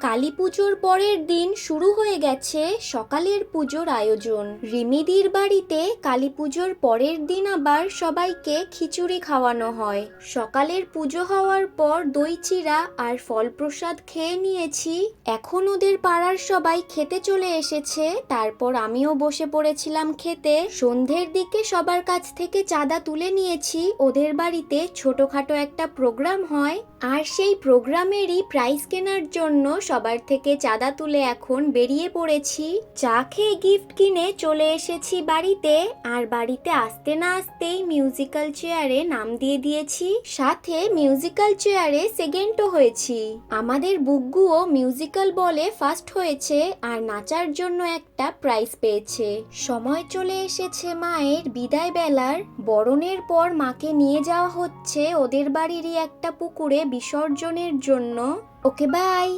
কালী পুজোর পরের দিন শুরু হয়ে গেছে সকালের পুজোর আয়োজন। রিমিদির বাড়িতে কালী পুজোর পরের দিন আবার সবাইকে খিচুড়ি খাওয়ানো হয়। সকালের পুজো হওয়ার পর দই চিড়া আর ফল প্রসাদ খেয়ে নিয়েছি। এখন ওদের পাড়ার সবাই খেতে চলে এসেছে, তারপর আমিও বসে পড়েছিলাম খেতে। সন্ধ্যের দিকে সবার কাছ থেকে চাঁদা তুলে নিয়েছি। ওদের বাড়িতে ছোটখাটো একটা প্রোগ্রাম হয়, আর সেই প্রোগ্রামেরই প্রাইজ কেনার জন্য সবার থেকে চাঁদা তুলে এখন বেরিয়ে পড়েছি। চা খেয়ে গিফট কিনে চলে এসেছি বাড়িতে, আর বাড়িতে আসতে না আসতেই মিউজিক্যাল চেয়ারে নাম দিয়ে দিয়েছি, সাথে মিউজিক্যাল চেয়ারে সেকেন্ডও হয়েছি। আমাদের বুগ্গুও মিউজিক্যাল বলে ফার্স্ট হয়েছে আর নাচার জন্য একটা প্রাইজ পেয়েছে। সময় চলে এসেছে মায়ের বিদায় বেলার। বরণের পর মাকে নিয়ে যাওয়া হচ্ছে ওদের বাড়িরই একটা পুকুরে বিসর্জনের জন্য। ওকে, বাই।